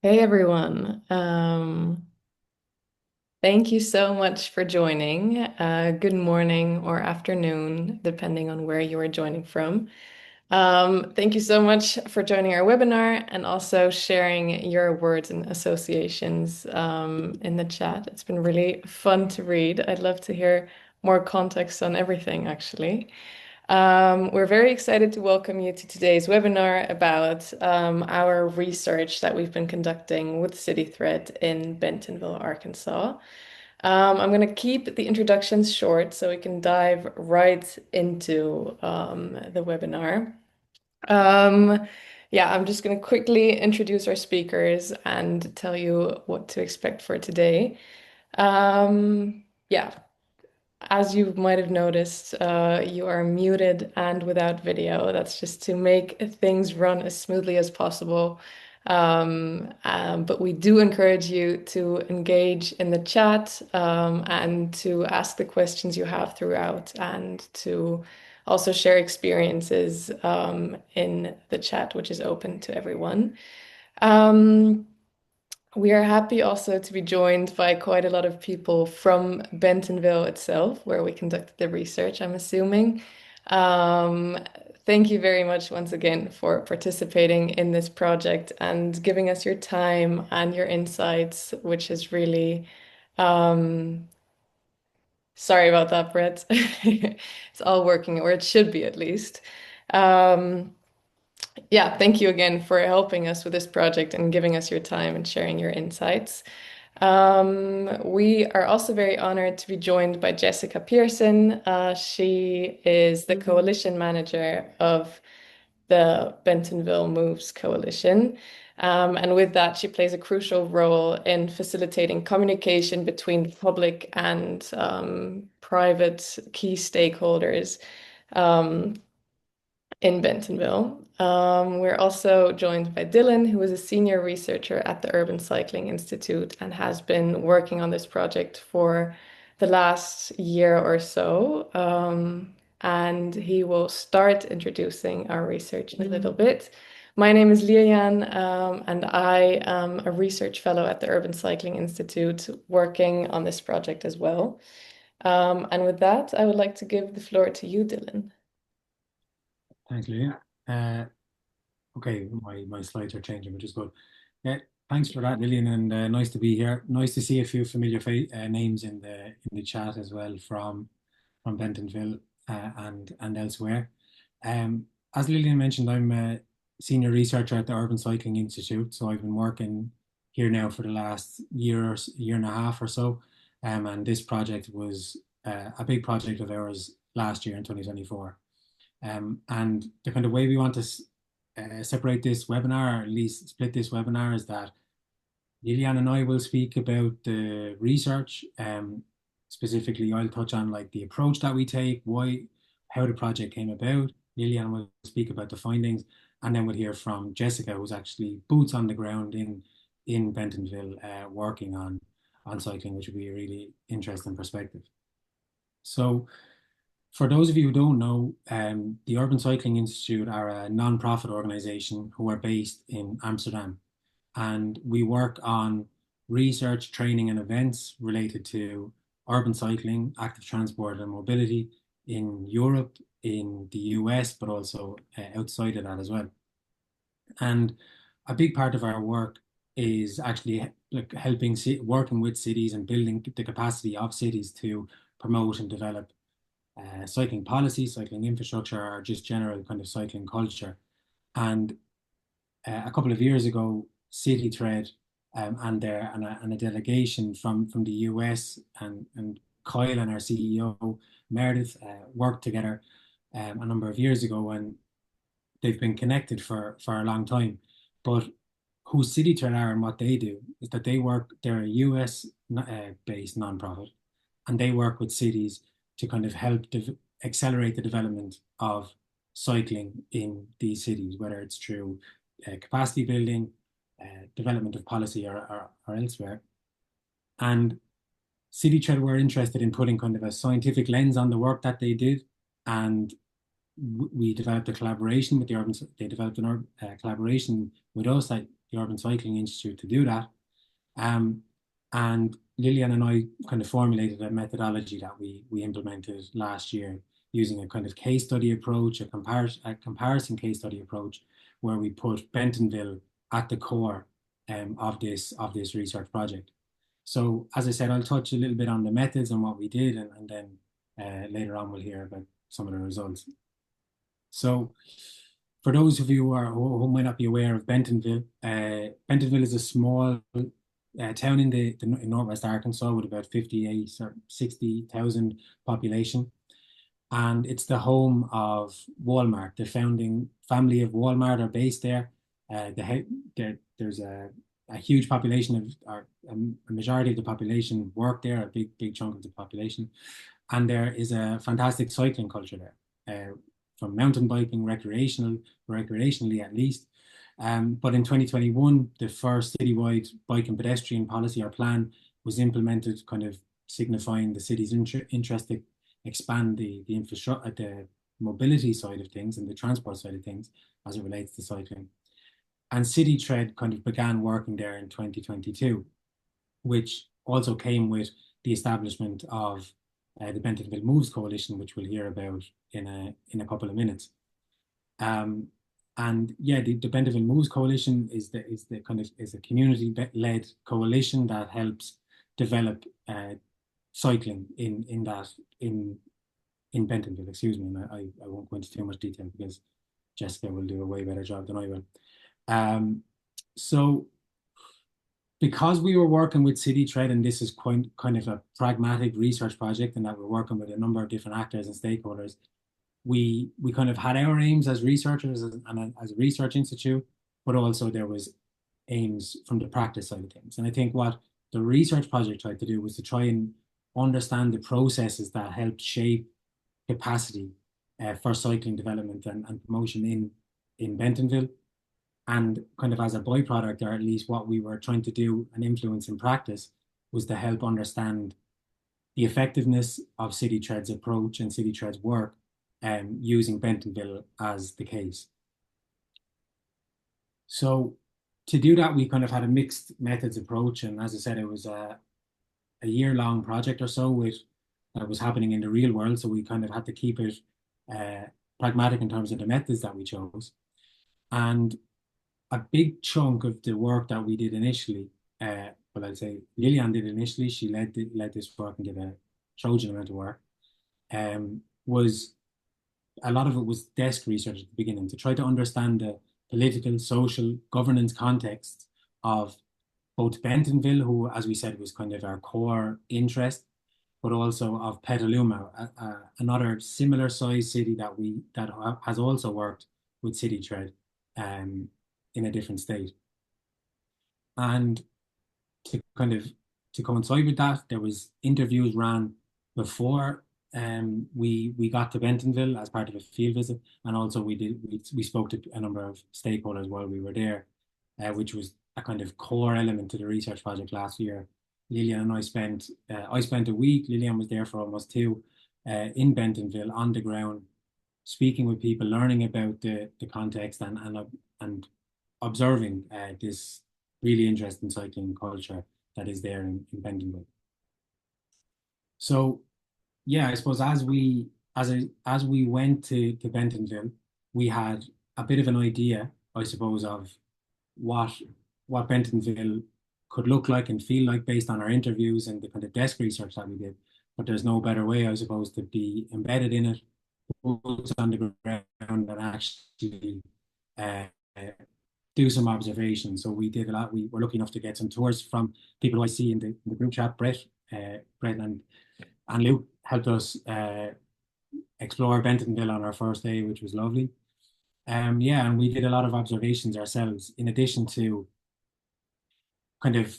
Hey everyone. Thank you so much for joining. Good morning or afternoon, depending on where you are joining from. Thank you so much for joining our webinar and also sharing your words and associations in the chat. It's been really fun to read. I'd love to hear more context on everything, actually. We're very excited to welcome you to today's webinar about our research that we've been conducting with CityThread in Bentonville, Arkansas. I'm going to keep the introductions short so we can dive right into the webinar. Um, yeah, I'm just going to quickly introduce our speakers and tell you what to expect for today. Yeah, as you might have noticed, you are muted and without video. That's just to make things run as smoothly as possible. But we do encourage you to engage in the chat and to ask the questions you have throughout and to also share experiences in the chat, which is open to everyone. Um, we are happy also to be joined by quite a lot of people from Bentonville itself, where we conducted the research, I'm assuming. Um, Thank you very much once again for participating in this project and giving us your time and your insights, which is really, um, sorry about that, Brett. It's all working, or it should be at least. Um, yeah, thank you again for helping us with this project and giving us your time and sharing your insights. We are also very honored to be joined by Jessica Pearson. She is the coalition manager of the Bentonville Moves Coalition. And with that, she plays a crucial role in facilitating communication between the public and private key stakeholders. Um, in Bentonville. We're also joined by Dylan, who is a senior researcher at the Urban Cycling Institute and has been working on this project for the last year or so. And he will start introducing our research in a little bit. My name is Lilian, and I am a research fellow at the Urban Cycling Institute working on this project as well. And with that, I would like to give the floor to you, Dylan. Thanks, Lillian. Uh, okay, my slides are changing, which is good. Yeah, thanks for that, Lillian, and nice to be here. Nice to see a few familiar names in the chat as well from Bentonville and elsewhere. As Lillian mentioned, I'm a senior researcher at the Urban Cycling Institute, so I've been working here now for the last year and a half or so. And this project was a big project of ours last year in 2024. And the kind of way we want to separate this webinar, or at least split this webinar, is that Lilian and I will speak about the research. Specifically, I'll touch on like the approach that we take, why, how the project came about. Lilian will speak about the findings, and then we'll hear from Jessica, who's actually boots on the ground in Bentonville, working on cycling, which would be a really interesting perspective. So for those of you who don't know, the Urban Cycling Institute are a non-profit organization who are based in Amsterdam. And we work on research, training, and events related to urban cycling, active transport, and mobility in Europe, in the US, but also outside of that as well. And a big part of our work is actually like helping working with cities and building the capacity of cities to promote and develop cycling policy, cycling infrastructure, or just general kind of cycling culture. And a couple of years ago, CityThread and a delegation from the US and Kyle and our CEO Meredith worked together a number of years ago, and they've been connected for a long time. But who CityThread are and what they do is that they're a US based nonprofit, and they work with cities to kind of help accelerate the development of cycling in these cities, whether it's through capacity building, development of policy, or elsewhere. And CityThread were interested in putting kind of a scientific lens on the work that they did, and we developed a collaboration with the urban. They developed a collaboration with us that the Urban Cycling Institute to do that. Um, and Lillian and I kind of formulated a methodology that we implemented last year using a kind of case study approach, a comparison case study approach, where we put Bentonville at the core of this research project. So, as I said, I'll touch a little bit on the methods and what we did, and then later on we'll hear about some of the results. So, for those of you who might not be aware of Bentonville, Bentonville is a small town in in Northwest Arkansas with about 58 or 60,000 population. And it's the home of Walmart. The founding family of Walmart are based there. There's a huge population of, or a majority of the population work there, a big chunk of the population. And there is a fantastic cycling culture there, from mountain biking, recreationally at least. But in 2021, the first citywide bike and pedestrian policy or plan was implemented, kind of signifying the city's interest to expand the infrastructure, the mobility side of things and the transport side of things as it relates to cycling. And City Tread kind of began working there in 2022, which also came with the establishment of the Bentonville Moves Coalition, which we'll hear about in a couple of minutes. And yeah, the Bentonville Moves Coalition is the kind of is a community-led coalition that helps develop cycling in Bentonville. Excuse me, and I won't go into too much detail because Jessica will do a way better job than I will. So because we were working with City Tread, and this is kind of a pragmatic research project, and that we're working with a number of different actors and stakeholders, we kind of had our aims as researchers and as a research institute, but also there was aims from the practice side of things. And I think what the research project tried to do was to try and understand the processes that helped shape capacity for cycling development and promotion in Bentonville. And kind of as a byproduct, or at least what we were trying to do and influence in practice, was to help understand the effectiveness of City Tread's approach and City Tread's work, using Bentonville as the case. So to do that, we kind of had a mixed methods approach. And as I said, it was a year-long project or so that was happening in the real world. So we kind of had to keep it pragmatic in terms of the methods that we chose. And a big chunk of the work that we did initially, well, I'd say Lillian did initially, she led this work and did a Trojan amount of work, was a lot of it was desk research at the beginning to try to understand the political, social, governance context of both Bentonville, who, as we said, was kind of our core interest, but also of Petaluma, another similar size city that has also worked with City Tread in a different state. And to kind of to coincide with that, there was interviews ran before we got to Bentonville as part of a field visit, and also we spoke to a number of stakeholders while we were there, which was a kind of core element to the research project last year. Lillian and I spent a week. Lillian was there for almost two, in Bentonville on the ground, speaking with people, learning about the context and observing this really interesting cycling culture that is there in Bentonville. So yeah, I suppose as we went to Bentonville, we had a bit of an idea, I suppose, of what Bentonville could look like and feel like based on our interviews and the kind of desk research that we did. But there's no better way, I suppose, to be embedded in it, boots on the ground, and actually uh, do some observations. So we did a lot. We were lucky enough to get some tours from people who I see in the group chat. Brett and Luke helped us explore Bentonville on our first day, which was lovely. Yeah, and we did a lot of observations ourselves, in addition to kind of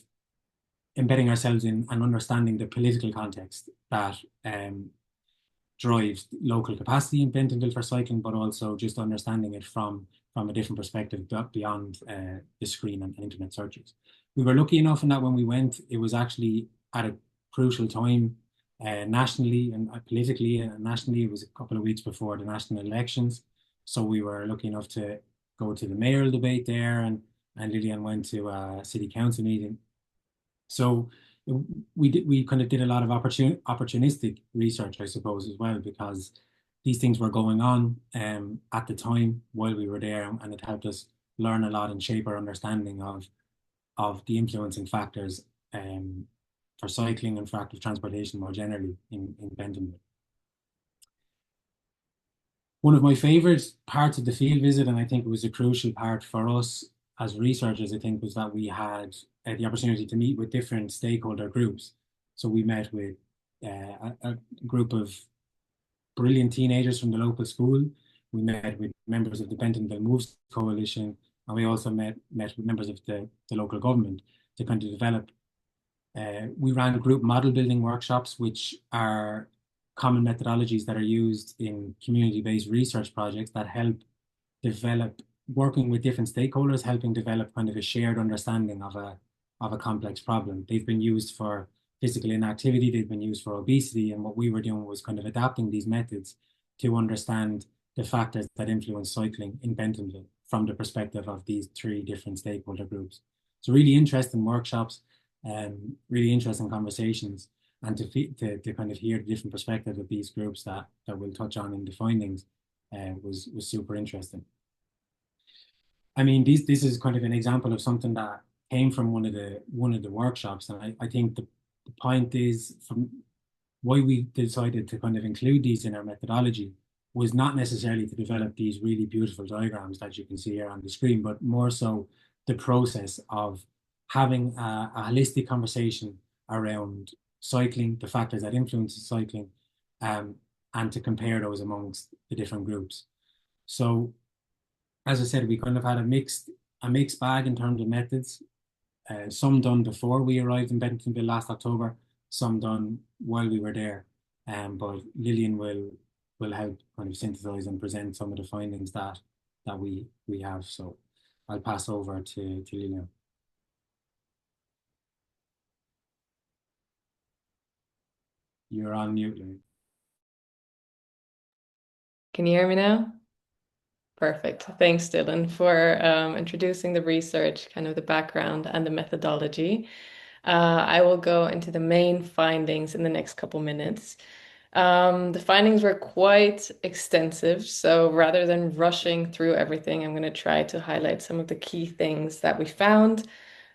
embedding ourselves in and understanding the political context that drives local capacity in Bentonville for cycling, but also just understanding it from a different perspective beyond the screen and internet searches. We were lucky enough in that when we went, it was actually at a crucial time nationally and politically and nationally. It was a couple of weeks before the national elections. So we were lucky enough to go to the mayoral debate there and Lillian went to a city council meeting. So we kind of did a lot of opportunistic research, I suppose, as well, because these things were going on at the time while we were there, and it helped us learn a lot and shape our understanding of the influencing factors for cycling and for active transportation more generally in Bentonville. One of my favorite parts of the field visit, and I think it was a crucial part for us as researchers, I think, was that we had the opportunity to meet with different stakeholder groups. So we met with a group of brilliant teenagers from the local school. We met with members of the Bentonville Moves Coalition, and we also met with members of the local government to kind of develop. We ran group model building workshops, which are common methodologies that are used in community-based research projects that help develop, working with different stakeholders, helping develop kind of a shared understanding of a complex problem. They've been used for physical inactivity, they've been used for obesity, and what we were doing was kind of adapting these methods to understand the factors that influence cycling in Bentonville from the perspective of these three different stakeholder groups. So really interesting workshops, really interesting conversations, and to kind of hear the different perspectives of these groups that we'll touch on in the findings was super interesting. I mean, this is kind of an example of something that came from one of the workshops, and I think the point is from why we decided to kind of include these in our methodology was not necessarily to develop these really beautiful diagrams that you can see here on the screen, but more so the process of having a holistic conversation around cycling, the factors that influence cycling, um, and to compare those amongst the different groups. So, as I said, we kind of had a mixed bag in terms of methods. Some done before we arrived in Bentonville last October, some done while we were there. But Lillian will help kind of synthesize and present some of the findings that we have. So I'll pass over to Lillian. You're on mute, Lillian. Can you hear me now? Perfect. Thanks, Dylan, for introducing the research, kind of the background and the methodology. I will go into the main findings in the next couple minutes. The findings were quite extensive, so rather than rushing through everything, I'm going to try to highlight some of the key things that we found.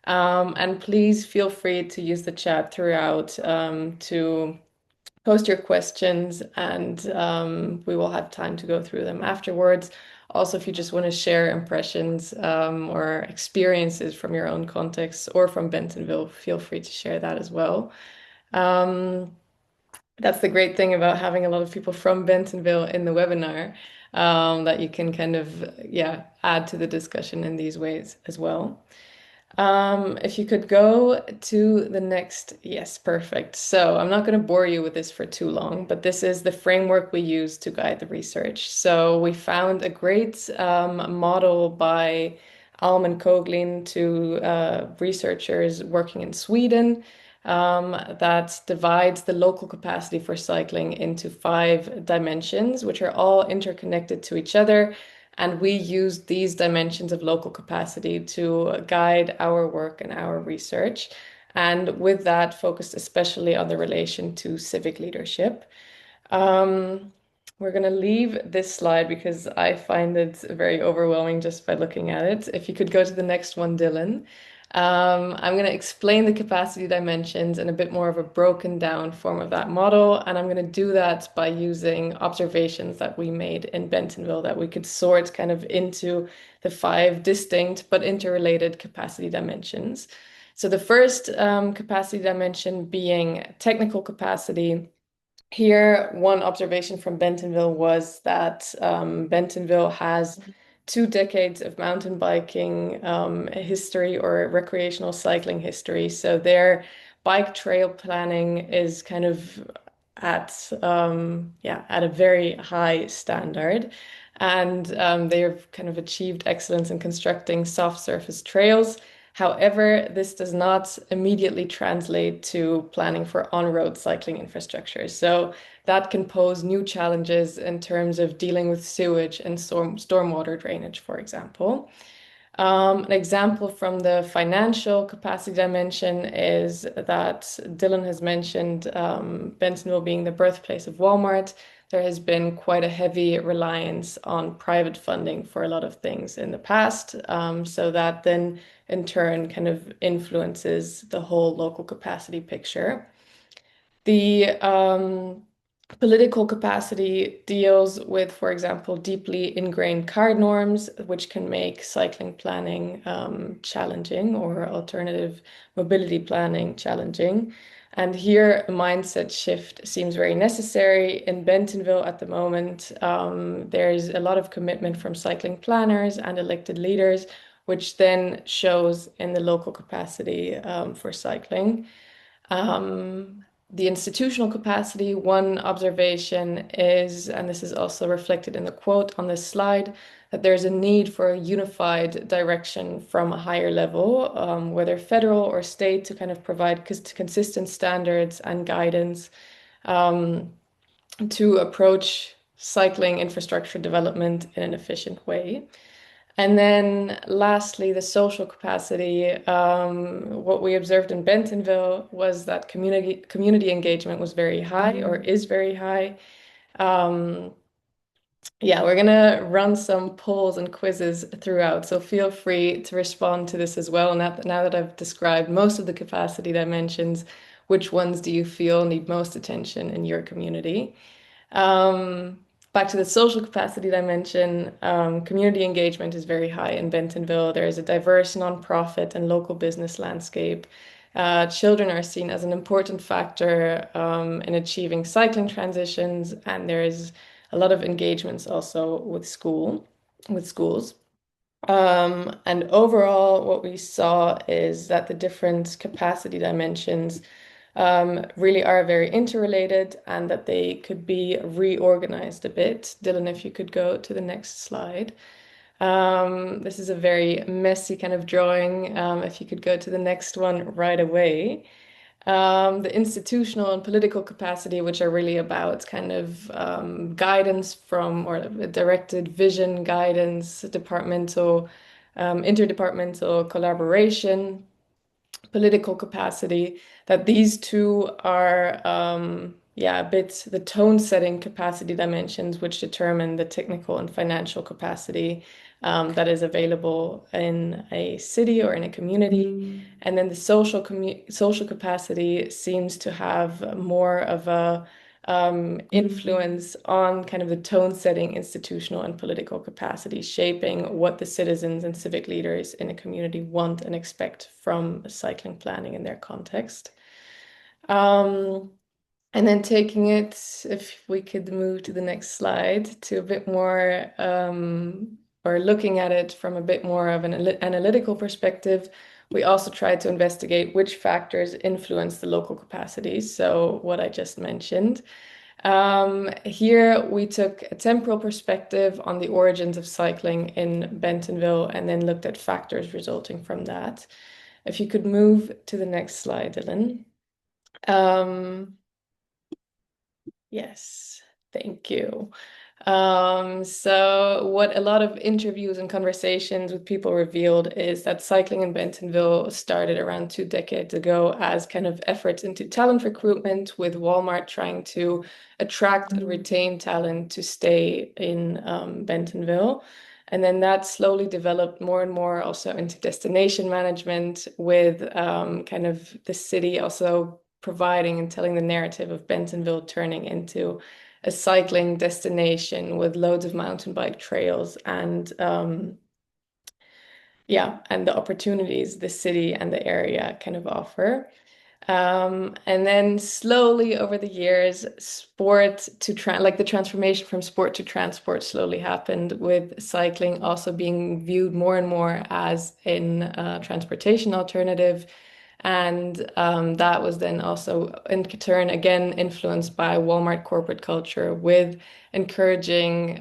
And please feel free to use the chat throughout to post your questions, and we will have time to go through them afterwards. Also, if you just want to share impressions or experiences from your own context or from Bentonville, feel free to share that as well. Um, that's the great thing about having a lot of people from Bentonville in the webinar, that you can kind of, yeah, add to the discussion in these ways as well. If you could go to the next, yes, perfect. So I'm not going to bore you with this for too long, but this is the framework we use to guide the research. So we found a great model by Alman Koglin to researchers working in Sweden, that divides the local capacity for cycling into 5 dimensions, which are all interconnected to each other. And we use these dimensions of local capacity to guide our work and our research. And with that, focused especially on the relation to civic leadership. Um, we're going to leave this slide because I find it very overwhelming just by looking at it. If you could go to the next one, Dylan. I'm going to explain the capacity dimensions in a bit more of a broken down form of that model. And I'm going to do that by using observations that we made in Bentonville that we could sort kind of into the 5 distinct but interrelated capacity dimensions. So the first capacity dimension being technical capacity. Here, one observation from Bentonville was that Bentonville has 2 decades of mountain biking history or recreational cycling history. So their bike trail planning is kind of at a very high standard. And they have kind of achieved excellence in constructing soft surface trails. However, this does not immediately translate to planning for on-road cycling infrastructure. So that can pose new challenges in terms of dealing with sewage and stormwater drainage, for example. An example from the financial capacity dimension is that Dylan has mentioned Bentonville being the birthplace of Walmart. There has been quite a heavy reliance on private funding for a lot of things in the past. So that then in turn kind of influences the whole local capacity picture. The political capacity deals with, for example, deeply ingrained card norms, which can make cycling planning challenging or alternative mobility planning challenging. And here, a mindset shift seems very necessary. In Bentonville at the moment, there's a lot of commitment from cycling planners and elected leaders, which then shows in the local capacity for cycling. The institutional capacity, one observation is, and this is also reflected in the quote on this slide, that there's a need for a unified direction from a higher level, whether federal or state, to kind of provide consistent standards and guidance to approach cycling infrastructure development in an efficient way. And then lastly, the social capacity. What we observed in Bentonville was that community engagement was very high or is very high. Um, yeah, we're gonna run some polls and quizzes throughout, so feel free to respond to this as well. Now that I've described most of the capacity dimensions, which ones do you feel need most attention in your community? Um, Back to the social capacity dimension, community engagement is very high in Bentonville. There is a diverse nonprofit and local business landscape. Children are seen as an important factor in achieving cycling transitions, and there is a lot of engagements also with schools. And overall, what we saw is that the different capacity dimensions really are very interrelated and that they could be reorganized a bit. Dylan, if you could go to the next slide. This is a very messy kind of drawing. If you could go to the next one right away. The institutional and political capacity, which are really about kind of guidance from or directed vision guidance, departmental, interdepartmental collaboration, political capacity, that these two are, yeah, a bit the tone setting capacity dimensions, which determine the technical and financial capacity that is available in a city or in a community. And then the social capacity seems to have more of a influence on kind of the tone setting institutional and political capacity, shaping what the citizens and civic leaders in a community want and expect from cycling planning in their context. Um, and then taking it, if we could move to the next slide, to a bit more, or looking at it from a bit more of an analytical perspective, we also tried to investigate which factors influence the local capacities. So what I just mentioned. Here we took a temporal perspective on the origins of cycling in Bentonville and then looked at factors resulting from that. If you could move to the next slide, Dylan. Um, Yes, thank you. So what a lot of interviews and conversations with people revealed is that cycling in Bentonville started around 2 decades ago as kind of efforts into talent recruitment, with Walmart trying to attract and retain talent to stay in Bentonville. And then that slowly developed more and more also into destination management, with kind of the city also providing and telling the narrative of Bentonville turning into a cycling destination with loads of mountain bike trails and yeah, and the opportunities the city and the area kind of offer. And then slowly over the years, sport to like the transformation from sport to transport slowly happened, with cycling also being viewed more and more as in transportation alternative. And that was then also in turn again influenced by Walmart corporate culture, with encouraging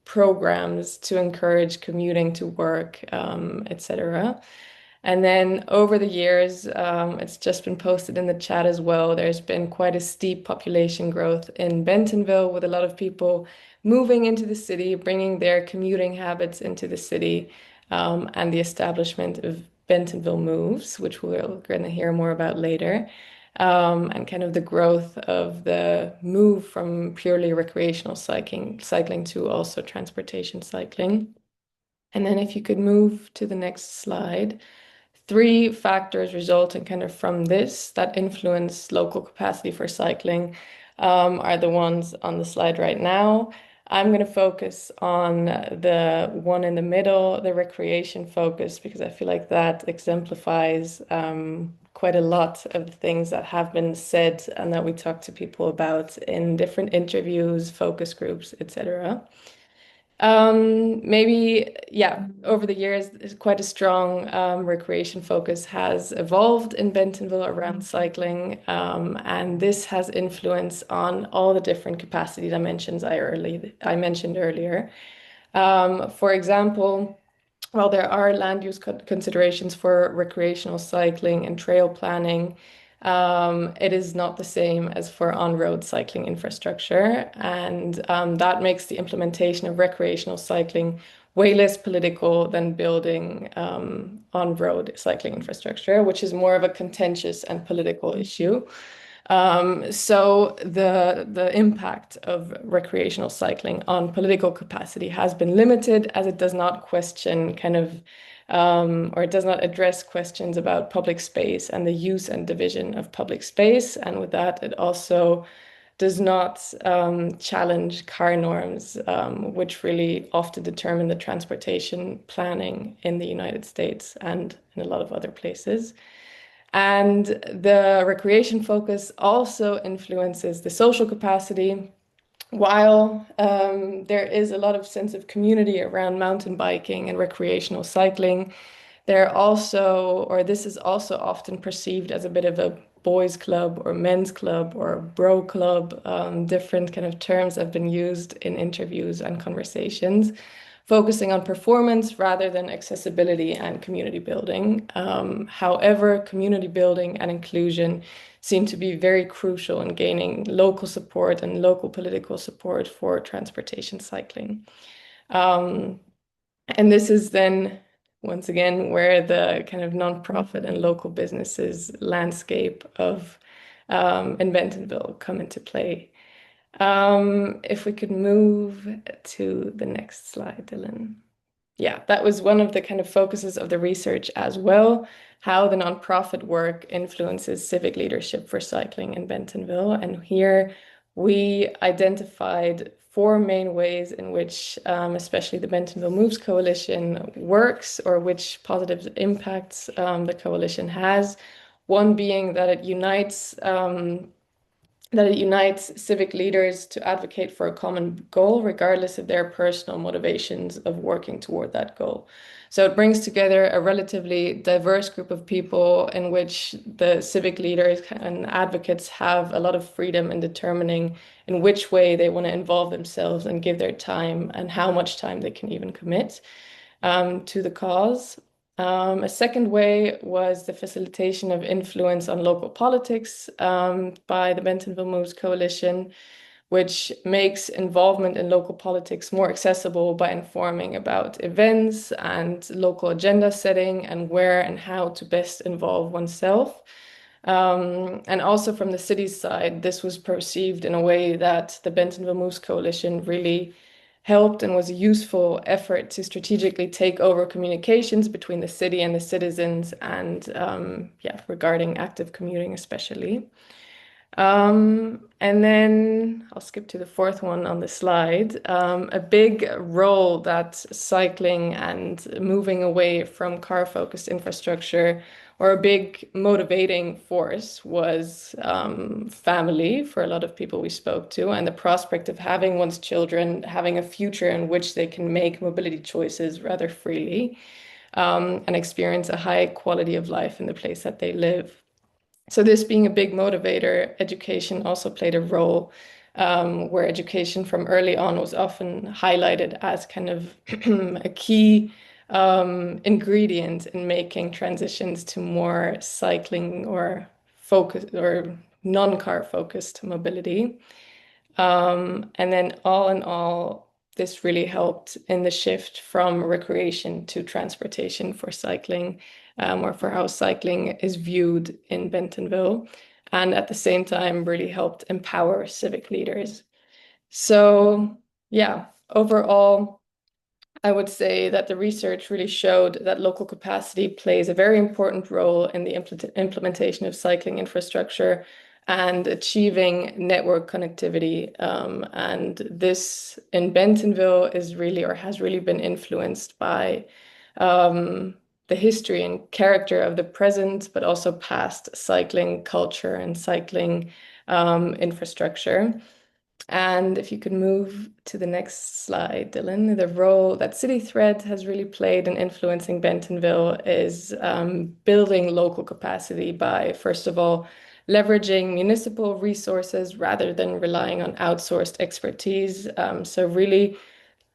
programs to encourage commuting to work, etc. And then over the years, it's just been posted in the chat as well. There's been quite a steep population growth in Bentonville, with a lot of people moving into the city, bringing their commuting habits into the city. and the establishment of Bentonville Moves, which we're going to hear more about later, and kind of the growth of the move from purely recreational cycling to also transportation cycling. And then if you could move to the next slide. Three factors resulting kind of from this that influence local capacity for cycling are the ones on the slide right now. I'm going to focus on the one in the middle, the recreation focus, because I feel like that exemplifies quite a lot of the things that have been said and that we talk to people about in different interviews, focus groups, etc. Maybe, yeah, over the years, quite a strong recreation focus has evolved in Bentonville around cycling, and this has influence on all the different capacity dimensions I mentioned earlier. For example, while there are land use considerations for recreational cycling and trail planning, it is not the same as for on-road cycling infrastructure. And that makes the implementation of recreational cycling way less political than building on-road cycling infrastructure, which is more of a contentious and political issue. So the impact of recreational cycling on political capacity has been limited as it does not question kind of or it does not address questions about public space and the use and division of public space. And with that, it also does not challenge car norms, which really often determine the transportation planning in the United States and in a lot of other places. And the recreation focus also influences the social capacity. While there is a lot of sense of community around mountain biking and recreational cycling, there also, or this is also often perceived as a bit of a boys' club or men's club or bro club. Different kind of terms have been used in interviews and conversations, focusing on performance rather than accessibility and community building. However, community building and inclusion seem to be very crucial in gaining local support and local political support for transportation cycling. Um, and this is then, once again, where the kind of nonprofit and local businesses landscape of in Bentonville come into play. If we could move to the next slide, Dylan. Yeah, that was one of the kind of focuses of the research as well, how the nonprofit work influences civic leadership for cycling in Bentonville. And here we identified four main ways in which, especially the Bentonville Moves Coalition works, or which positive impacts the coalition has. One being that it unites civic leaders to advocate for a common goal, regardless of their personal motivations of working toward that goal. So it brings together a relatively diverse group of people in which the civic leaders and advocates have a lot of freedom in determining in which way they want to involve themselves and give their time and how much time they can even commit to the cause. A second way was the facilitation of influence on local politics by the Bentonville Moves Coalition, which makes involvement in local politics more accessible by informing about events and local agenda setting and where and how to best involve oneself. And also from the city's side, this was perceived in a way that the Bentonville Moves Coalition really helped and was a useful effort to strategically take over communications between the city and the citizens and yeah, regarding active commuting especially. And then I'll skip to the fourth one on the slide. A big role that cycling and moving away from car-focused infrastructure, or a big motivating force, was family for a lot of people we spoke to, and the prospect of having one's children having a future in which they can make mobility choices rather freely, and experience a high quality of life in the place that they live. So this being a big motivator, education also played a role, where education from early on was often highlighted as kind of a key ingredient in making transitions to more cycling or focus or non-car focused mobility. And then all in all, this really helped in the shift from recreation to transportation for cycling, or for how cycling is viewed in Bentonville, and at the same time really helped empower civic leaders. So, yeah, overall, I would say that the research really showed that local capacity plays a very important role in the implementation of cycling infrastructure and achieving network connectivity. And this in Bentonville is really, or has really been influenced by the history and character of the present, but also past cycling culture and cycling infrastructure. And if you could move to the next slide, Dylan, the role that City Thread has really played in influencing Bentonville is building local capacity by, first of all, leveraging municipal resources rather than relying on outsourced expertise. So really,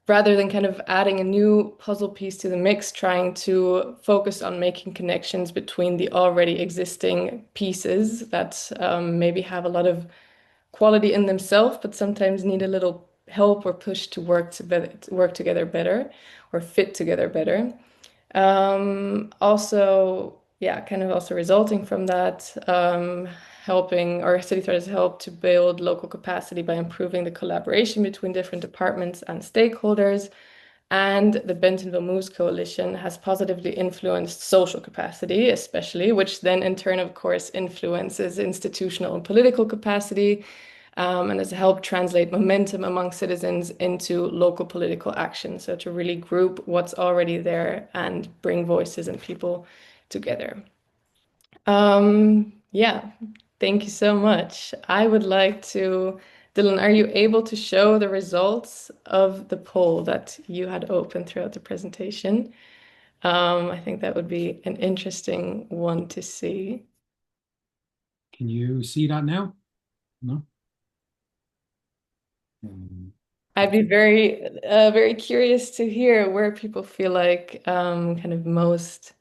rather than kind of adding a new puzzle piece to the mix, trying to focus on making connections between the already existing pieces that maybe have a lot of quality in themselves, but sometimes need a little help or push to work together better or fit together better. Also, yeah, kind of also resulting from that, helping or City Thread has helped to build local capacity by improving the collaboration between different departments and stakeholders. And the Bentonville Moves Coalition has positively influenced social capacity, especially, which then in turn, of course, influences institutional and political capacity, and has helped translate momentum among citizens into local political action. So to really group what's already there and bring voices and people together. Yeah, thank you so much. I would like to, Dylan, are you able to show the results of the poll that you had open throughout the presentation? I think that would be an interesting one to see. Can you see that now? No? I'd be very curious to hear where people feel like kind of most.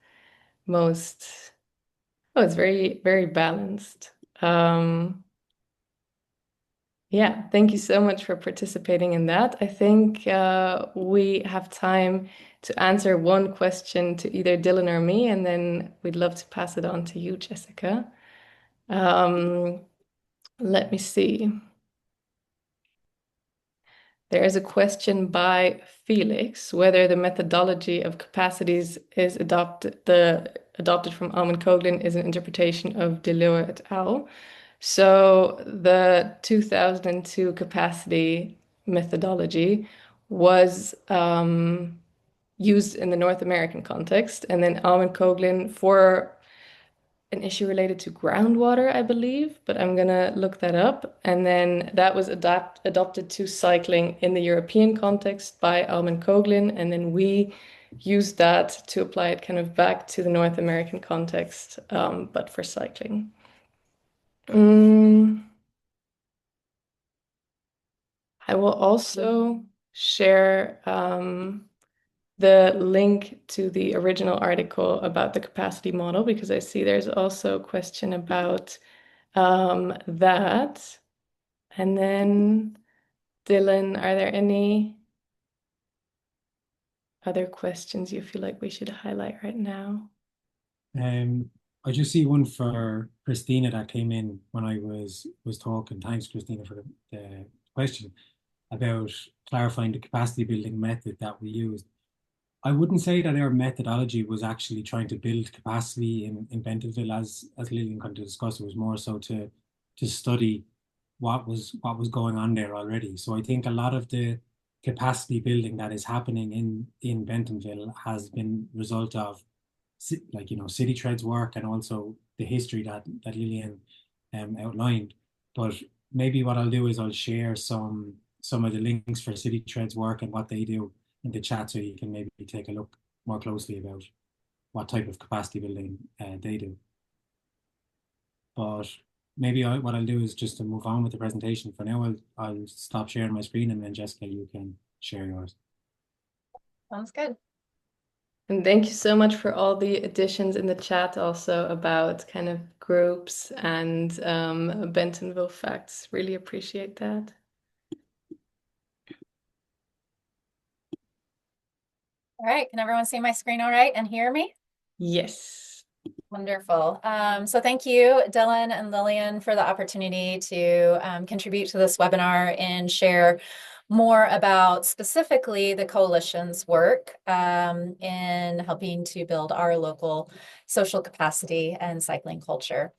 Oh, it's very balanced. Um, yeah, thank you so much for participating in that. I think we have time to answer one question to either Dylan or me, and then we'd love to pass it on to you, Jessica. Um, let me see. There is a question by Felix whether the methodology of capacities is adopted from Alman Coghlan is an interpretation of Deleuze et al. So the 2002 capacity methodology was used in the North American context, and then Alman Coghlan for an issue related to groundwater, I believe, but I'm gonna look that up. And then that was adopted to cycling in the European context by Alman Coghlan, and then we used that to apply it kind of back to the North American context, but for cycling. Mm, I will also share the link to the original article about the capacity model because I see there's also a question about that. And then, Dylan, are there any other questions you feel like we should highlight right now? Um, I just see one for Christina that came in when I was talking. Thanks, Christina, for the question about clarifying the capacity building method that we used. I wouldn't say that our methodology was actually trying to build capacity in Bentonville as Lillian kind of discussed. It was more so to study what was going on there already. So I think a lot of the capacity building that is happening in Bentonville has been result of like City Tread's work and also the history that Lillian outlined. But maybe what I'll do is I'll share some of the links for City Tread's work and what they do in the chat so you can maybe take a look more closely about what type of capacity building they do. But maybe what I'll do is just to move on with the presentation. For now, I'll stop sharing my screen and then Jessica, you can share yours. Sounds good. And thank you so much for all the additions in the chat also about kind of groups and Bentonville facts. Really appreciate that. All right, can everyone see my screen all right and hear me? Yes. Wonderful. So thank you, Dylan and Lillian, for the opportunity to contribute to this webinar and share more about specifically the coalition's work in helping to build our local social capacity and cycling culture.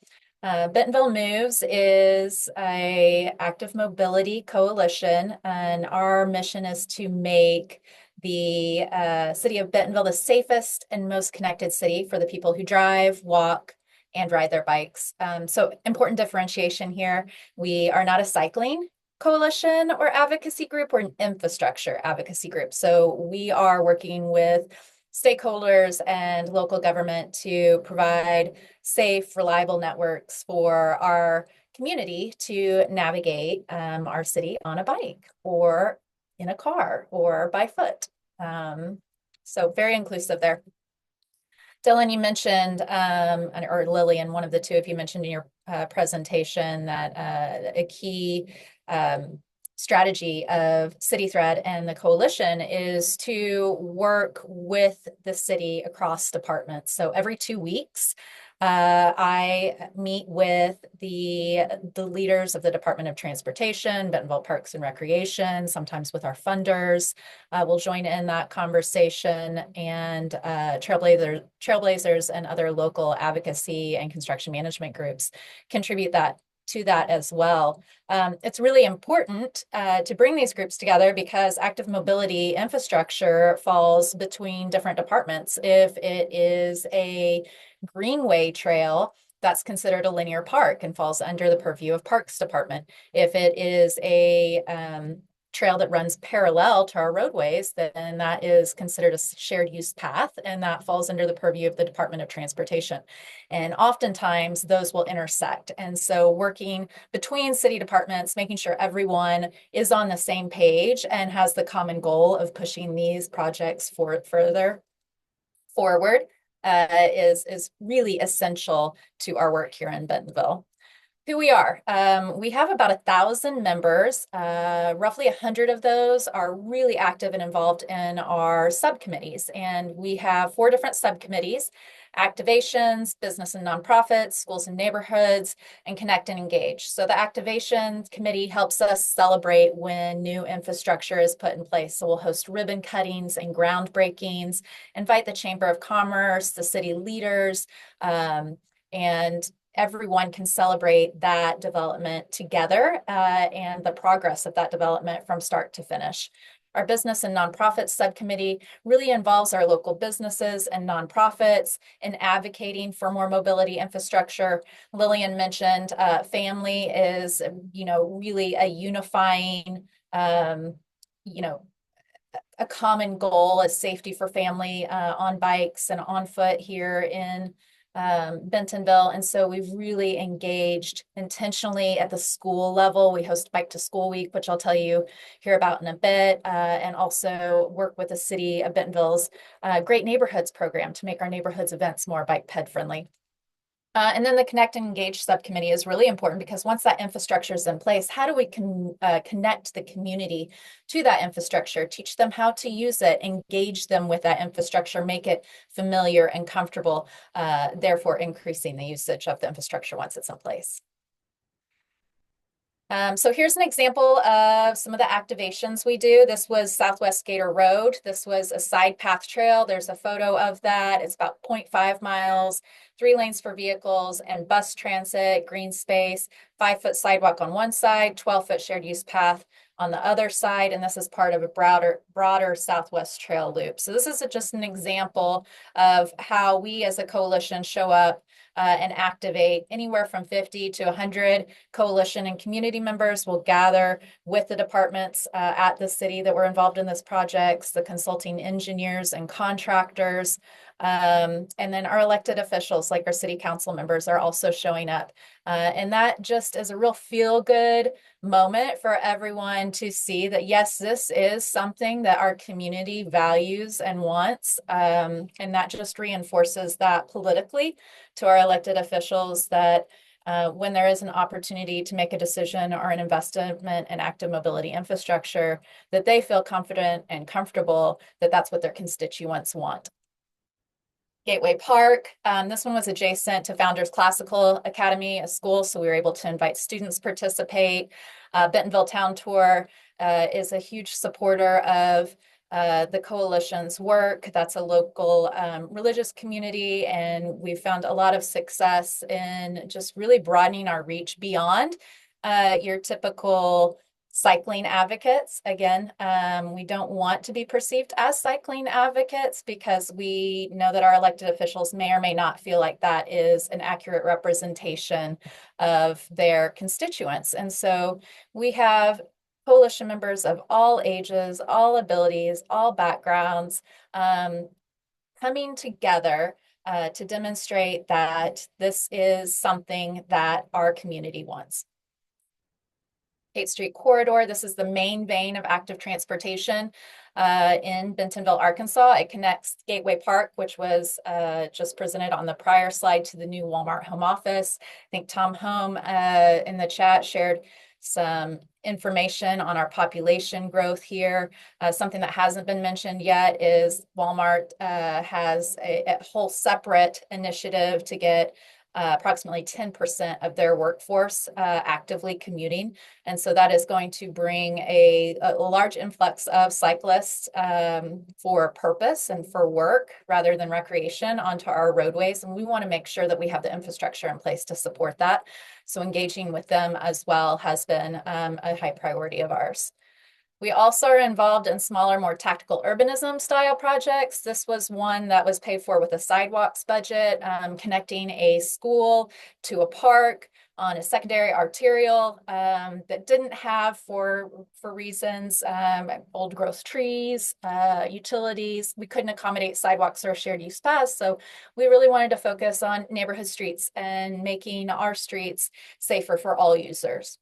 Bentonville Moves is a active mobility coalition, and our mission is to make the city of Bentonville the safest and most connected city for the people who drive, walk, and ride their bikes. So important differentiation here. We are not a cycling coalition or advocacy group. We're an infrastructure advocacy group. So we are working with stakeholders and local government to provide safe, reliable networks for our community to navigate our city on a bike or in a car or by foot. So very inclusive there. Dylan, you mentioned, or Lillian, one of the two of you mentioned in your presentation that a key strategy of City Thread and the coalition is to work with the city across departments. So every 2 weeks, I meet with the leaders of the Department of Transportation, Bentonville Parks and Recreation, sometimes with our funders. We'll join in that conversation, and trailblazers and other local advocacy and construction management groups contribute to that as well. It's really important to bring these groups together because active mobility infrastructure falls between different departments. If it is a greenway trail, that's considered a linear park and falls under the purview of Parks Department. If it is a trail that runs parallel to our roadways, then that is considered a shared use path, and that falls under the purview of the Department of Transportation. And oftentimes those will intersect. And so working between city departments, making sure everyone is on the same page and has the common goal of pushing these projects further forward is really essential to our work here in Bentonville. Who we are. We have about 1,000 members. Roughly 100 of those are really active and involved in our subcommittees. And we have 4 different subcommittees: activations, business and nonprofits, schools and neighborhoods, and connect and engage. So the activation committee helps us celebrate when new infrastructure is put in place. So we'll host ribbon cuttings and groundbreakings, invite the Chamber of Commerce, the city leaders, and everyone can celebrate that development together and the progress of that development from start to finish. Our business and nonprofits subcommittee really involves our local businesses and nonprofits in advocating for more mobility infrastructure. Lillian mentioned family is, really a unifying, a common goal is safety for family on bikes and on foot here in Bentonville. And so we've really engaged intentionally at the school level. We host Bike to School Week, which I'll tell you here about in a bit, and also work with the city of Bentonville's Great Neighborhoods program to make our neighborhoods events more bike ped friendly. And then the Connect and Engage subcommittee is really important because once that infrastructure is in place, how do we connect the community to that infrastructure, teach them how to use it, engage them with that infrastructure, make it familiar and comfortable, therefore increasing the usage of the infrastructure once it's in place. So here's an example of some of the activations we do. This was Southwest Gator Road. This was a side path trail. There's a photo of that. It's about 0.5 miles, 3 lanes for vehicles and bus transit, green space, 5-foot sidewalk on one side, 12-foot shared use path on the other side. And this is part of a broader Southwest Trail loop. So this is just an example of how we as a coalition show up and activate. Anywhere from 50 to 100 coalition and community members will gather with the departments at the city that were involved in this project, the consulting engineers and contractors, and then our elected officials like our city council members are also showing up. And that just is a real feel-good moment for everyone to see that, yes, this is something that our community values and wants. And that just reinforces that politically to our elected officials that when there is an opportunity to make a decision or an investment in active mobility infrastructure, that they feel confident and comfortable that that's what their constituents want. Gateway Park. This one was adjacent to Founders Classical Academy, a school, so we were able to invite students participate. Bentonville Town Tour is a huge supporter of the coalition's work. That's a local religious community, and we found a lot of success in just really broadening our reach beyond your typical cycling advocates. Again, we don't want to be perceived as cycling advocates because we know that our elected officials may or may not feel like that is an accurate representation of their constituents. And so we have coalition members of all ages, all abilities, all backgrounds, coming together to demonstrate that this is something that our community wants. 8th Street Corridor. This is the main vein of active transportation in Bentonville, Arkansas. It connects Gateway Park, which was just presented on the prior slide, to the new Walmart home office. I think Tom Home in the chat shared some information on our population growth here. Something that hasn't been mentioned yet is Walmart has a whole separate initiative to get approximately 10% of their workforce actively commuting. And so that is going to bring a large influx of cyclists for purpose and for work rather than recreation onto our roadways. And we want to make sure that we have the infrastructure in place to support that. So engaging with them as well has been a high priority of ours. We also are involved in smaller, more tactical urbanism style projects. This was one that was paid for with a sidewalks budget, connecting a school to a park on a secondary arterial that didn't have, for reasons, old growth trees, utilities. We couldn't accommodate sidewalks or shared use paths. So we really wanted to focus on neighborhood streets and making our streets safer for all users.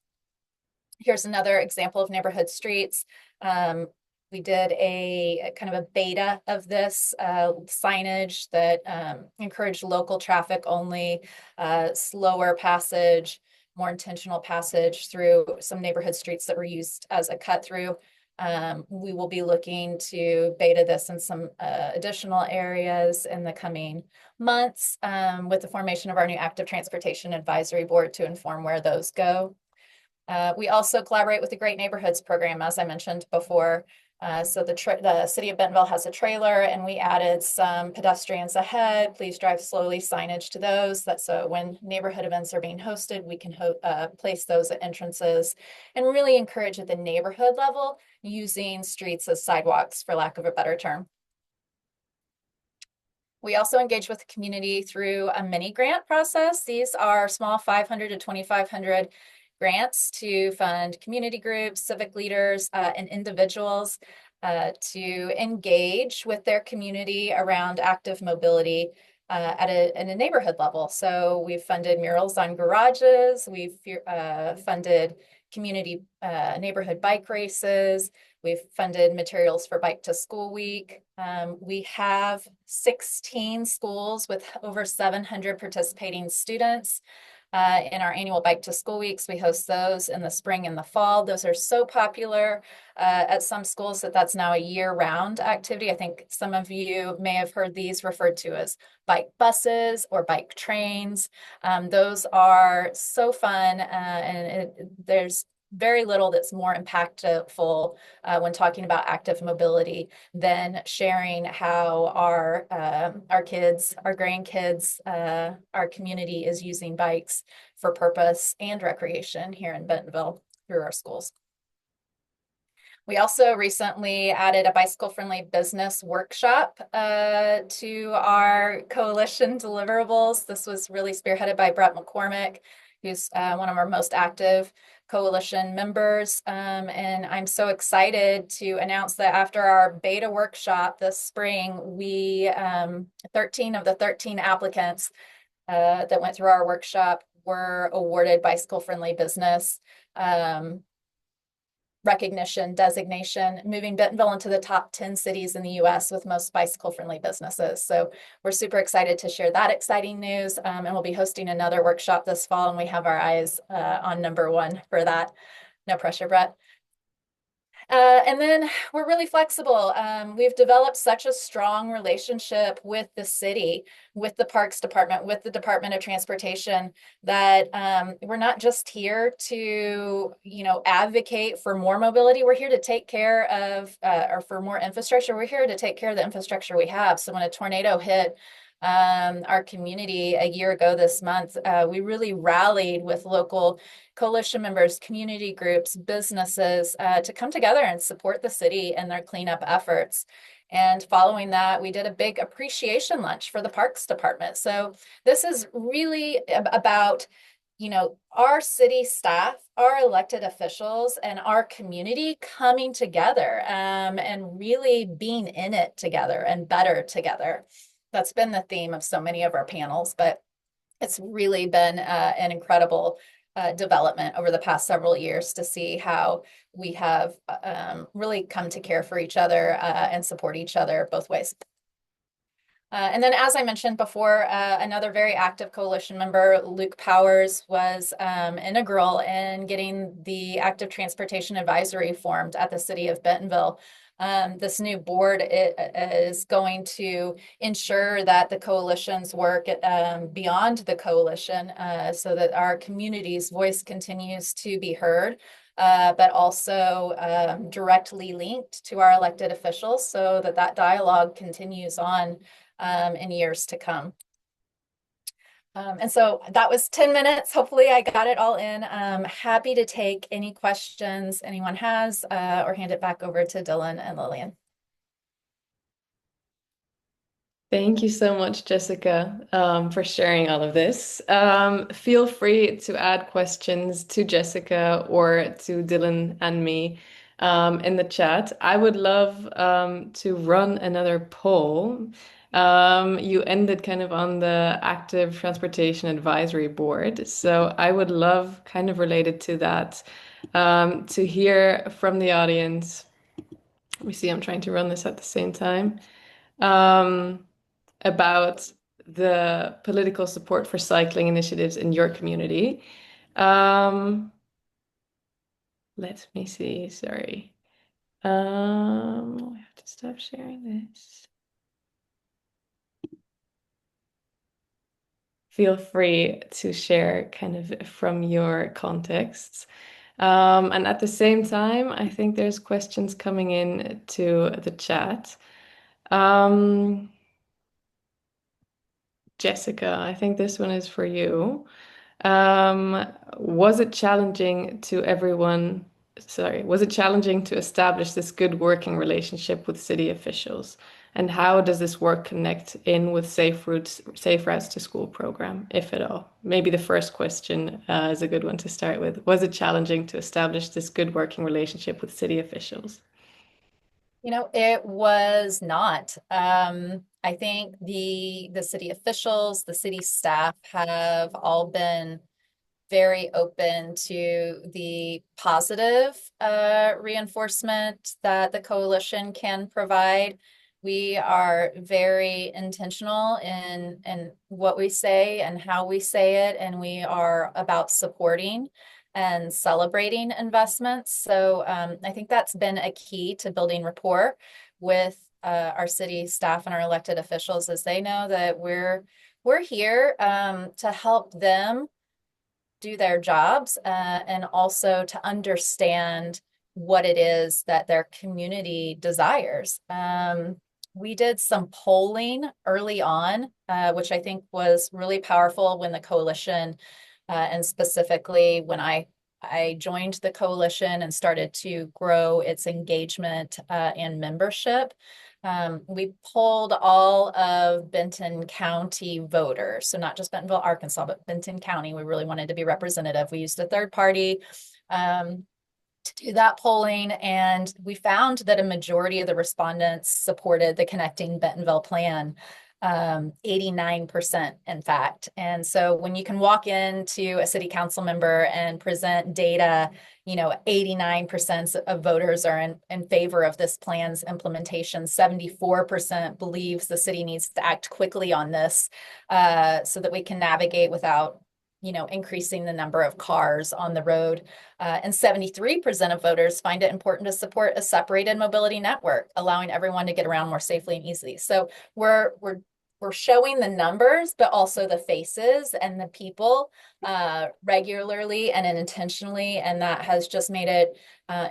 Here's another example of neighborhood streets. We did a kind of a beta of this signage that encouraged local traffic only, slower passage, more intentional passage through some neighborhood streets that were used as a cut through. We will be looking to beta this in some additional areas in the coming months with the formation of our new Active Transportation Advisory Board to inform where those go. We also collaborate with the Great Neighborhoods program, as I mentioned before. So the city of Bentonville has a trailer, and we added some pedestrians ahead, please drive slowly signage to those. That's so when neighborhood events are being hosted, we can place those at entrances and really encourage at the neighborhood level using streets as sidewalks, for lack of a better term. We also engage with the community through a mini grant process. These are small 500 to 2,500 grants to fund community groups, civic leaders, and individuals to engage with their community around active mobility at a neighborhood level. So we've funded murals on garages, we've funded community neighborhood bike races, we've funded materials for Bike to School Week. We have 16 schools with over 700 participating students. In our annual Bike to School Weeks, we host those in the spring and the fall. Those are so popular at some schools that that's now a year-round activity. I think some of you may have heard these referred to as bike buses or bike trains. Those are so fun, and there's very little that's more impactful when talking about active mobility than sharing how our kids, our grandkids, our community is using bikes for purpose and recreation here in Bentonville through our schools. We also recently added a bicycle-friendly business workshop to our coalition deliverables. This was really spearheaded by Brett McCormick, who's one of our most active coalition members. And I'm so excited to announce that after our beta workshop this spring, 13 of the 13 applicants that went through our workshop were awarded bicycle-friendly business recognition designation, moving Bentonville into the top 10 cities in the US with most bicycle-friendly businesses. So we're super excited to share that exciting news, and we'll be hosting another workshop this fall, and we have our eyes on number one for that. No pressure, Brett. And then we're really flexible. We've developed such a strong relationship with the city, with the Parks Department, with the Department of Transportation, that we're not just here to, advocate for more mobility. We're here to take care of, or for more infrastructure. We're here to take care of the infrastructure we have. So when a tornado hit our community a year ago this month, we really rallied with local coalition members, community groups, businesses to come together and support the city in their cleanup efforts. And following that, we did a big appreciation lunch for the Parks Department. So this is really about our city staff, our elected officials, and our community coming together and really being in it together and better together. That's been the theme of so many of our panels, but it's really been an incredible development over the past several years to see how we have really come to care for each other and support each other both ways. And then, as I mentioned before, another very active coalition member, Luke Powers, was integral in getting the Active Transportation Advisory formed at the City of Bentonville. This new board is going to ensure that the coalition's work beyond the coalition so that our community's voice continues to be heard, but also directly linked to our elected officials so that that dialogue continues on in years to come. And so that was 10 minutes. Hopefully I got it all in. Happy to take any questions anyone has or hand it back over to Dylan and Lillian. Thank you so much, Jessica, for sharing all of this. Feel free to add questions to Jessica or to Dylan and me in the chat. I would love to run another poll. You ended kind of on the Active Transportation Advisory Board, so I would love, kind of related to that, to hear from the audience. Let me see, I'm trying to run this at the same time. About the political support for cycling initiatives in your community. Let me see, sorry. I have to stop sharing this. Feel free to share kind of from your contexts. And at the same time, I think there's questions coming in to the chat. Jessica, I think this one is for you. Was it challenging to everyone? Sorry, was it challenging to establish this good working relationship with city officials? And how does this work connect in with Safe Routes to School program, if at all? Maybe the first question is a good one to start with. Was it challenging to establish this good working relationship with city officials? It was not. I think the city officials, the city staff have all been very open to the positive reinforcement that the coalition can provide. We are very intentional in what we say and how we say it, and we are about supporting and celebrating investments. So I think that's been a key to building rapport with our city staff and our elected officials, as they know that we're here to help them do their jobs and also to understand what it is that their community desires. We did some polling early on, which I think was really powerful when the coalition and specifically when I joined the coalition and started to grow its engagement and membership. We polled all of Benton County voters, so not just Bentonville, Arkansas, but Benton County. We really wanted to be representative. We used a third party to do that polling, and we found that a majority of the respondents supported the Connecting Bentonville plan. 89% in fact. And so when you can walk into a city council member and present data, 89% of voters are in favor of this plan's implementation. 74% believes the city needs to act quickly on this so that we can navigate without increasing the number of cars on the road. And 73% of voters find it important to support a separated mobility network, allowing everyone to get around more safely and easily. So we're showing the numbers, but also the faces and the people regularly and intentionally. And that has just made it,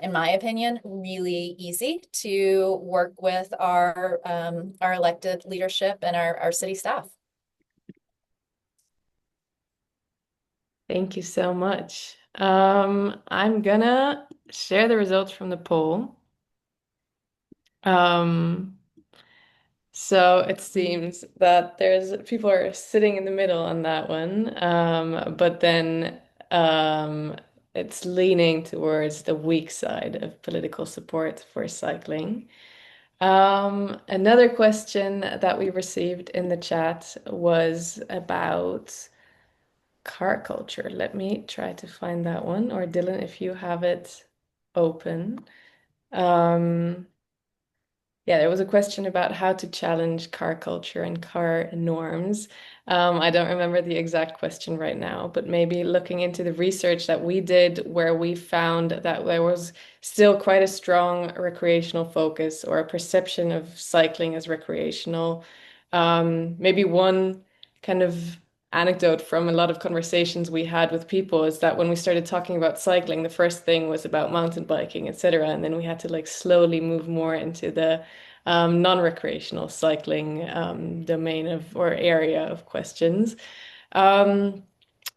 in my opinion, really easy to work with our elected leadership and our city staff. Thank you so much. I'm gonna share the results from the poll. Um, so it seems that there's people are sitting in the middle on that one, but then it's leaning towards the weak side of political support for cycling. Another question that we received in the chat was about car culture. Let me try to find that one. Or Dylan, if you have it open. Um, yeah, there was a question about how to challenge car culture and car norms. I don't remember the exact question right now, but maybe looking into the research that we did, where we found that there was still quite a strong recreational focus or a perception of cycling as recreational. Maybe one kind of anecdote from a lot of conversations we had with people is that when we started talking about cycling, the first thing was about mountain biking, etc. And then we had to like slowly move more into the non-recreational cycling domain of or area of questions. Um,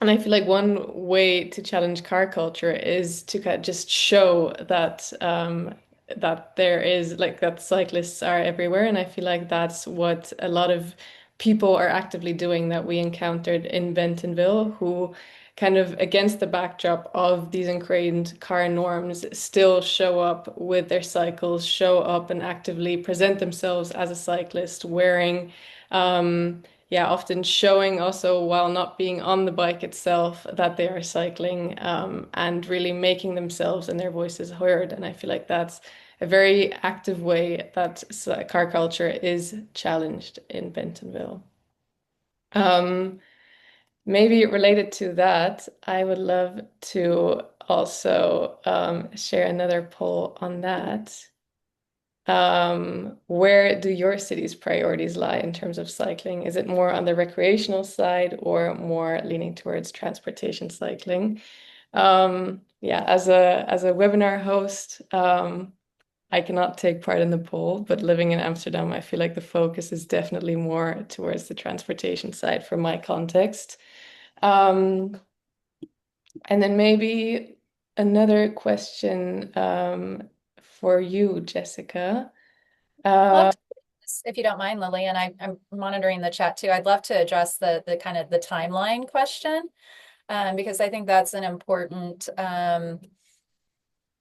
and I feel like one way to challenge car culture is to kind of just show that that there is like that cyclists are everywhere. And I feel like that's what a lot of people are actively doing that we encountered in Bentonville, who kind of against the backdrop of these ingrained car norms still show up with their cycles, show up and actively present themselves as a cyclist wearing yeah, often showing also while not being on the bike itself that they are cycling and really making themselves and their voices heard. And I feel like that's a very active way that car culture is challenged in Bentonville. Um, Maybe related to that, I would love to also share another poll on that. Where do your city's priorities lie in terms of cycling? Is it more on the recreational side or more leaning towards transportation cycling? Yeah, as a webinar host, I cannot take part in the poll, but living in Amsterdam, I feel like the focus is definitely more towards the transportation side for my context. Um, and then maybe another question for you, Jessica. Love Uh, to, if you don't mind, Lily, and I'm monitoring the chat too. I'd love to address the kind of the timeline question because I think that's an important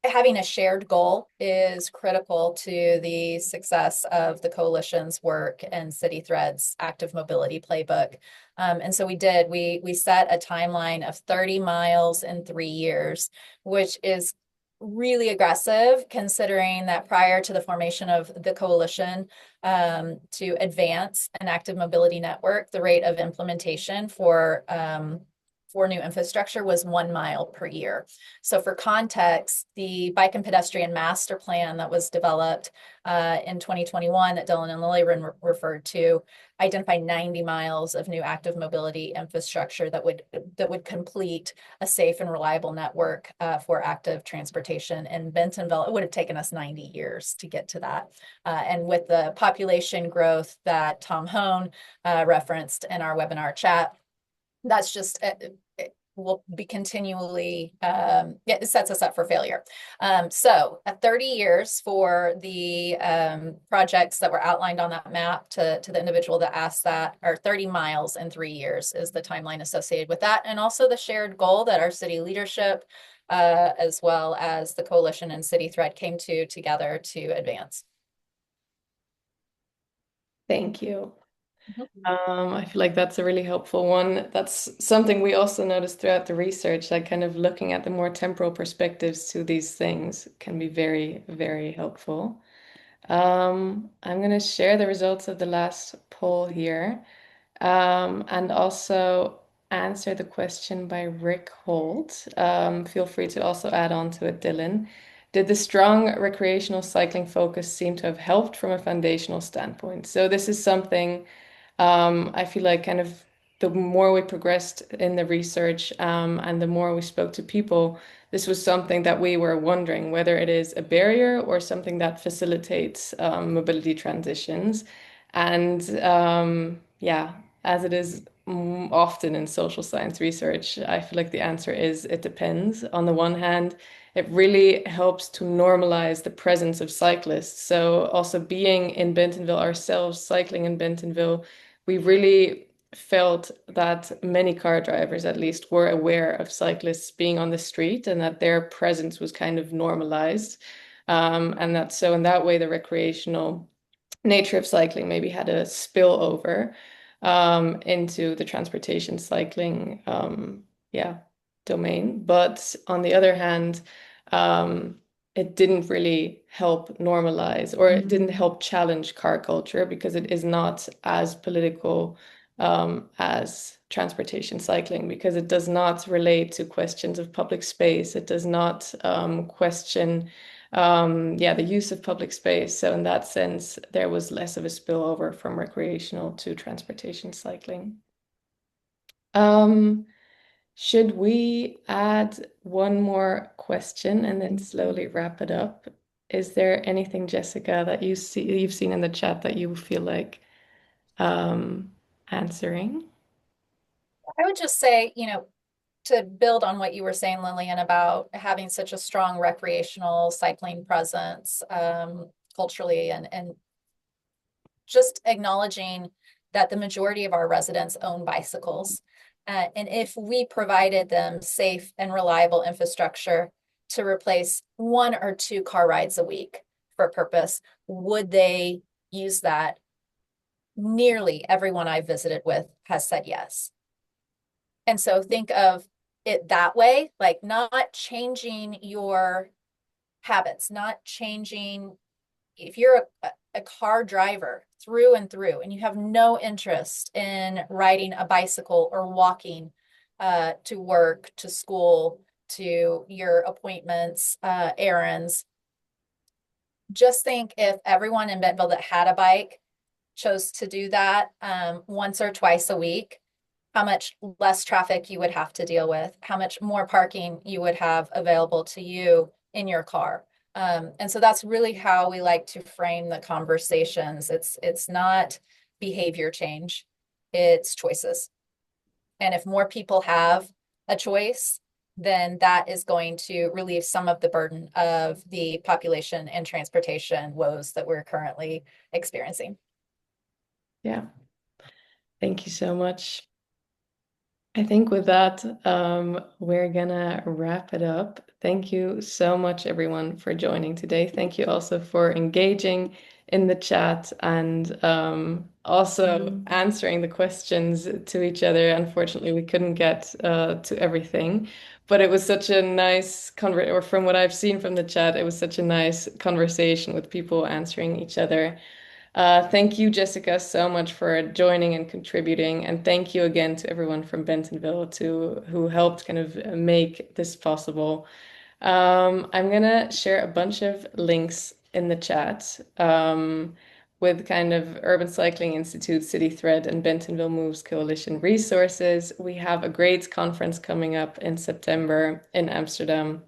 having a shared goal is critical to the success of the coalition's work and City Thread's active mobility playbook. And so we set a timeline of 30 miles in 3 years, which is really aggressive considering that prior to the formation of the coalition to advance an active mobility network, the rate of implementation for new infrastructure was 1 mile per year. So for context, the bike and pedestrian master plan that was developed in 2021 that Dylan and Lily referred to identified 90 miles of new active mobility infrastructure that would complete a safe and reliable network for active transportation in Bentonville. It would have taken us 90 years to get to that. And with the population growth that Tom Hone referenced in our webinar chat, that's just will be continually it sets us up for failure. So 30 years for the projects that were outlined on that map to the individual that asked that, or 30 miles in 3 years is the timeline associated with that, and also the shared goal that our city leadership as well as the coalition and City Thread came together to advance. Thank you. I feel like that's a really helpful one. That's something we also noticed throughout the research, like kind of looking at the more temporal perspectives to these things can be very, very helpful. I'm going to share the results of the last poll here, and also answer the question by Rick Holt. Feel free to also add on to it, Dylan. Did the strong recreational cycling focus seem to have helped from a foundational standpoint? So this is something I feel like kind of the more we progressed in the research, and the more we spoke to people, this was something that we were wondering whether it is a barrier or something that facilitates mobility transitions. And yeah, as it is often in social science research, I feel like the answer is it depends. On the one hand, it really helps to normalize the presence of cyclists. So also being in Bentonville ourselves, cycling in Bentonville, we really felt that many car drivers, at least, were aware of cyclists being on the street and that their presence was kind of normalized. And that so in that way, the recreational nature of cycling maybe had a spillover into the transportation cycling yeah, domain. But on the other hand, um, it didn't really help normalize or it didn't help challenge car culture because it is not as political as transportation cycling because it does not relate to questions of public space. It does not question yeah, the use of public space. So in that sense, there was less of a spillover from recreational to transportation cycling. Um, should we add one more question and then slowly wrap it up? Is there anything, Jessica, that you've seen in the chat that you feel like um, answering? I would just say, to build on what you were saying, Lillian, about having such a strong recreational cycling presence culturally and just acknowledging that the majority of our residents own bicycles. And if we provided them safe and reliable infrastructure to replace 1 or 2 car rides a week for a purpose, would they use that? Nearly everyone I've visited with has said yes. And so think of it that way, like not changing your habits, not changing. If you're a car driver through and through and you have no interest in riding a bicycle or walking to work, to school, to your appointments, errands, just think if everyone in Bentonville that had a bike chose to do that once or twice a week, how much less traffic you would have to deal with, how much more parking you would have available to you in your car. And so that's really how we like to frame the conversations. It's not behavior change, it's choices. And if more people have a choice, then that is going to relieve some of the burden of the population and transportation woes that we're currently experiencing. Yeah, thank you so much. I think with that, we're gonna wrap it up. Thank you so much, everyone, for joining today. Thank you also for engaging in the chat and also answering the questions to each other. Unfortunately, we couldn't get to everything, but it was such a nice or from what I've seen from the chat, it was such a nice conversation with people answering each other. Thank you, Jessica, so much for joining and contributing. And thank you again to everyone from Bentonville who helped kind of make this possible. I'm gonna share a bunch of links in the chat with kind of Urban Cycling Institute, City Thread, and Bentonville Moves Coalition resources. We have a great conference coming up in September in Amsterdam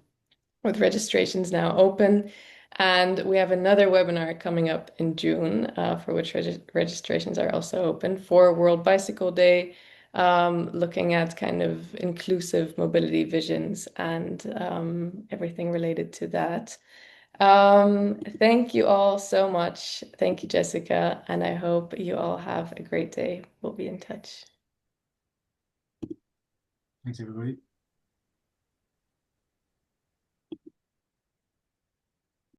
with registrations now open. And we have another webinar coming up in June for which registrations are also open for World Bicycle Day, looking at kind of inclusive mobility visions and everything related to that. Thank you all so much. Thank you, Jessica, and I hope you all have a great day. We'll be in touch. Thanks, everybody.